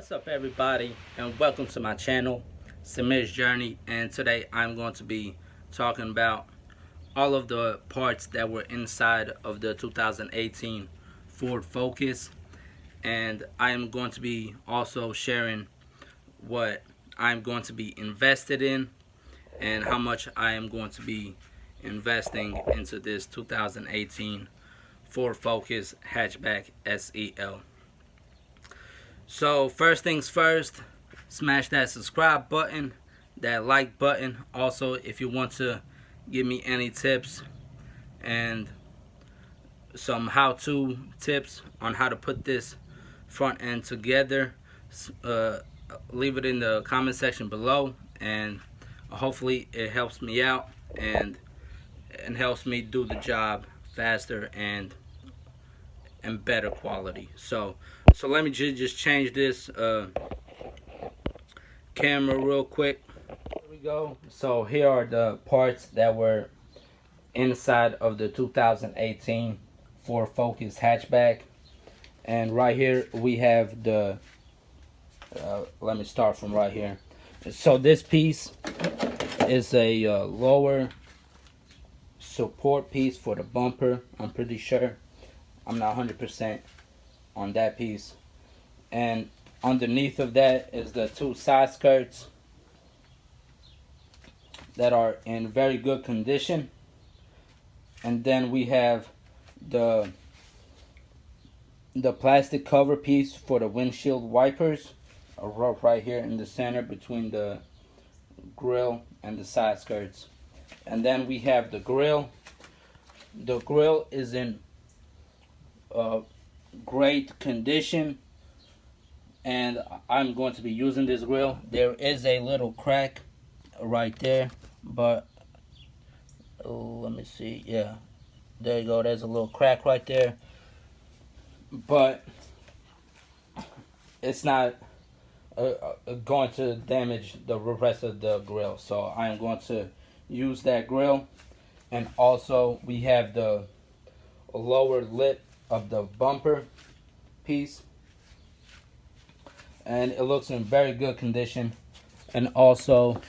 What's up, everybody, and welcome to my channel, Semirs Journey. And today I'm going to be talking about all of the parts that were inside of the 2018 Ford Focus, and I am going to be also sharing what I'm going to be invested in and how much I am going to be investing into this 2018 Ford Focus Hatchback SEL. So first things first, smash that subscribe button, that like button. Also, if you want to give me any tips and some how-to tips on how to put this front end together, leave it in the comment section below, and hopefully it helps me out and helps me do the job faster and better quality. So let me just change this camera real quick. Here we go. So here are the parts that were inside of the 2018 Ford Focus Hatchback, and right here we have the let me start from right here. So this piece is a lower support piece for the bumper. I'm pretty sure. I'm not 100% on that piece. And underneath of that is the two side skirts that are in very good condition. And then we have the plastic cover piece for the windshield wipers, right here in the center between the grill and the side skirts. And then we have the grill. The grill is in great condition, and I'm going to be using this grill. There is a little crack right there, but let me see. Yeah, there you go. There's a little crack right there, but it's not going to damage the rest of the grill. So I'm going to use that grill. And also we have the lower lip of the bumper piece, and it looks in very good condition. And also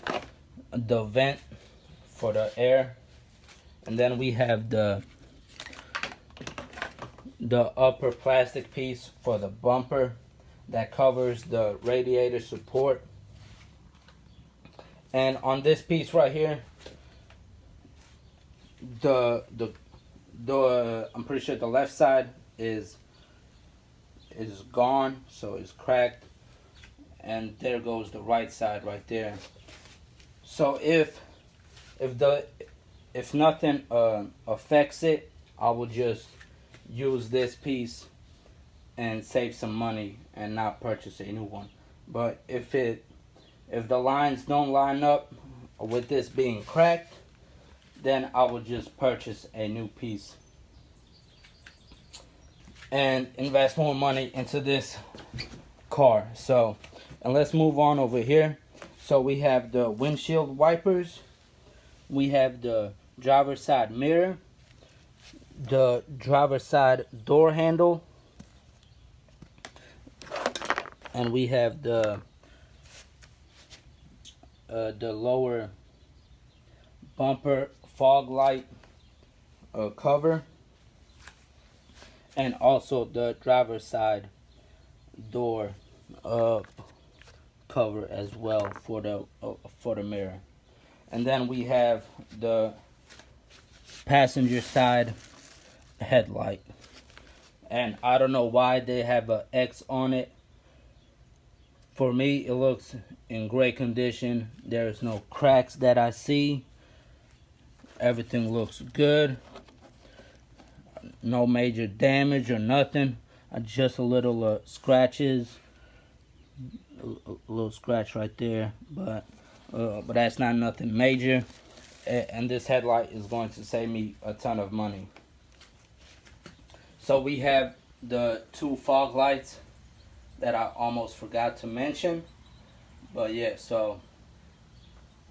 the vent for the air. And then we have the upper plastic piece for the bumper that covers the radiator support. And on this piece right here, I'm pretty sure the left side is gone, so it's cracked, and there goes the right side right there. So if nothing affects it, I will just use this piece and save some money and not purchase a new one. But if the lines don't line up with this being cracked, then I will just purchase a new piece and invest more money into this car. So, and let's move on over here. So we have the windshield wipers, we have the driver's side mirror, the driver's side door handle, and we have the lower bumper fog light cover, and also the driver's side door cover as well for the mirror. And then we have the passenger side headlight, and I don't know why they have an X on it. For me, it looks in great condition. There's no cracks that I see. Everything looks good. No major damage or nothing. Just a little scratches. A little scratch right there, but that's not nothing major. And this headlight is going to save me a ton of money. So we have the two fog lights that I almost forgot to mention. But yeah, so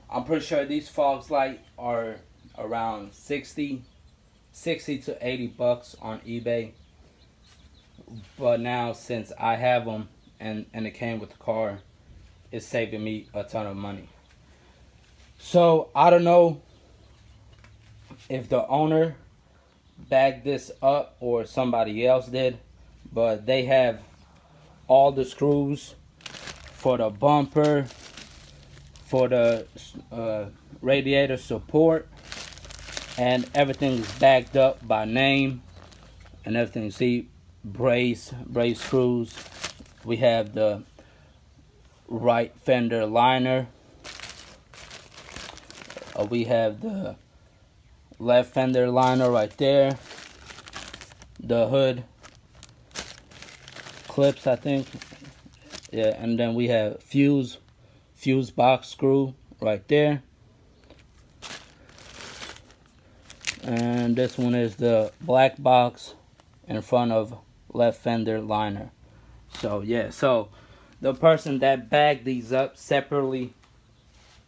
I'm pretty sure these fog lights are around 60 to 80 bucks on eBay. But now, since I have them and it came with the car, it's saving me a ton of money. So I don't know if the owner bagged this up or somebody else did, but they have all the screws for the bumper, for the radiator support, and everything's bagged up by name and everything. See, brace screws. We have the right fender liner. We have the left fender liner right there. The hood clips, I think. Yeah, and then we have fuse box screw right there. And this one is the black box in front of left fender liner. So yeah, so the person that bagged these up separately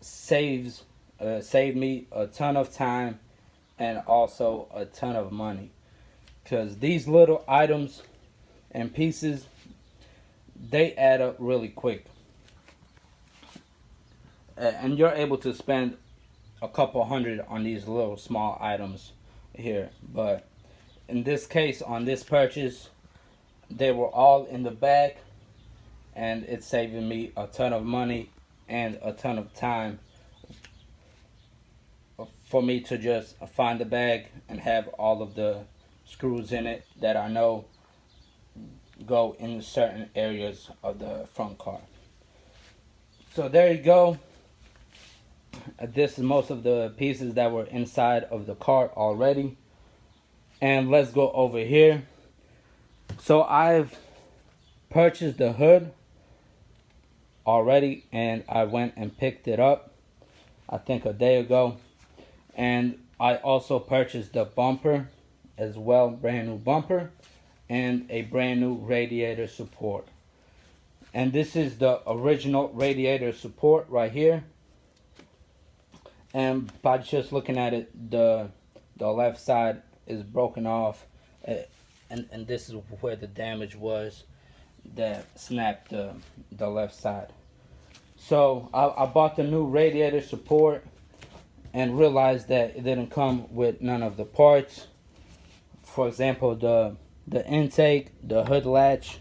saved me a ton of time and also a ton of money, because these little items and pieces, they add up really quick, and you're able to spend a couple hundred on these little small items here. But in this case, on this purchase, they were all in the back, and it's saving me a ton of money and a ton of time for me to just find the bag and have all of the screws in it that I know go in certain areas of the front car. So there you go. This is most of the pieces that were inside of the car already. And let's go over here. So I've purchased the hood already, and I went and picked it up, I think a day ago. And I also purchased the bumper as well, brand new bumper, and a brand new radiator support. And this is the original radiator support right here. And by just looking at it, the left side is broken off, and this is where the damage was that snapped the left side. So I bought the new radiator support and realized that it didn't come with none of the parts. For example, the intake, the hood latch,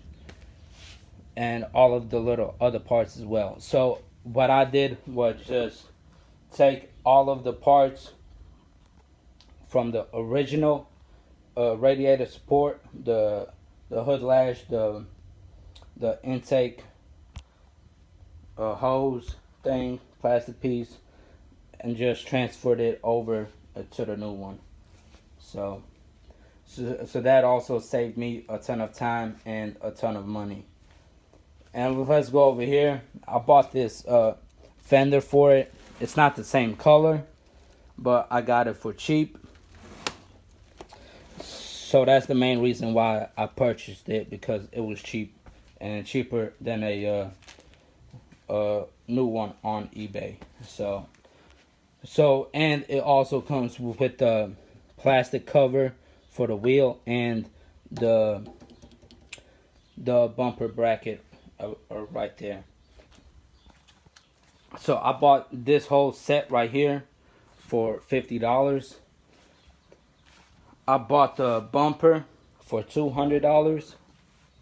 and all of the little other parts as well. So what I did was just take all of the parts from the original radiator support, the hood latch, the intake hose thing, plastic piece, and just transferred it over to the new one. So that also saved me a ton of time and a ton of money. And let's go over here. I bought this fender for it. It's not the same color, but I got it for cheap. So that's the main reason why I purchased it, because it was cheap, and cheaper than a new one on eBay. So and it also comes with the plastic cover for the wheel and the bumper bracket right there. So I bought this whole set right here for $50. I bought the bumper for $200.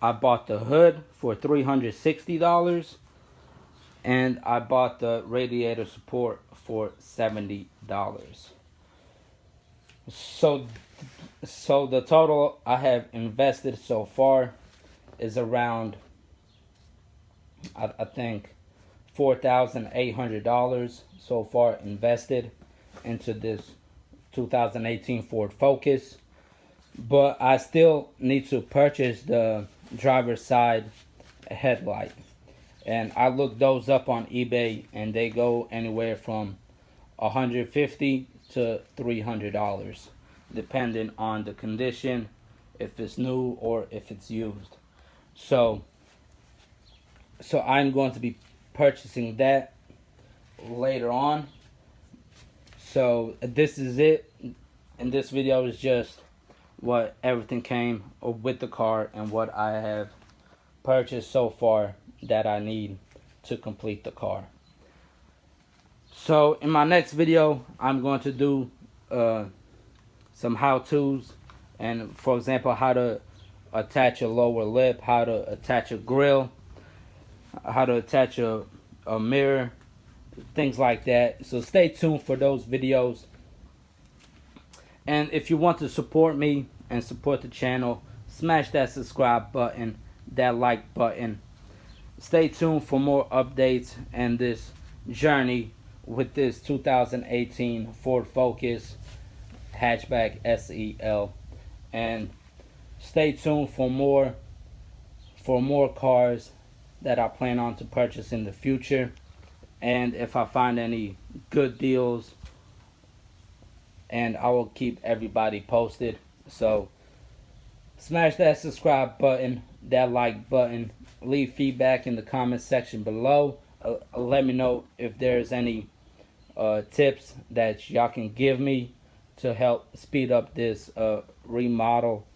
I bought the hood for $360. And I bought the radiator support for $70. So the total I have invested so far is around, I think, $4,800 so far invested into this 2018 Ford Focus. But I still need to purchase the driver's side headlight. And I looked those up on eBay, and they go anywhere from $150 to $300, depending on the condition, if it's new or if it's used. So I'm going to be purchasing that later on. So this is it. And this video is just what everything came with the car and what I have purchased so far that I need to complete the car. So in my next video, I'm going to do some how-tos, and for example, how to attach a lower lip, how to attach a grill, how to attach a mirror, things like that. So stay tuned for those videos. And if you want to support me and support the channel, smash that subscribe button, that like button. Stay tuned for more updates and this journey with this 2018 Ford Focus Hatchback SEL. And stay tuned for more cars that I plan on to purchase in the future. And if I find any good deals, and I will keep everybody posted. So smash that subscribe button, that like button. Leave feedback in the comment section below. Let me know if there's any tips that y'all can give me to help speed up this remodel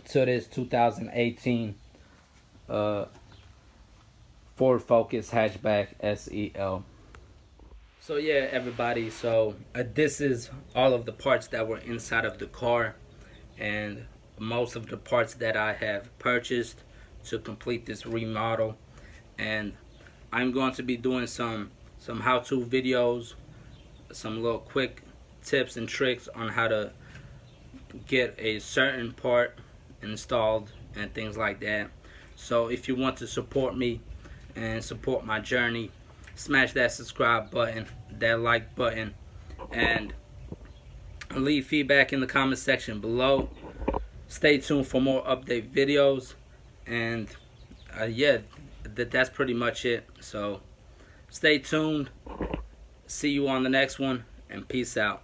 to this 2018 Ford Focus Hatchback SEL. So yeah, everybody, so this is all of the parts that were inside of the car, and most of the parts that I have purchased to complete this remodel. And I'm going to be doing some how-to videos, some little quick tips and tricks on how to get a certain part installed and things like that. So if you want to support me and support my journey, smash that subscribe button, that like button, and leave feedback in the comment section below. Stay tuned for more update videos. And yeah, that's pretty much it. So stay tuned. See you on the next one, and peace out.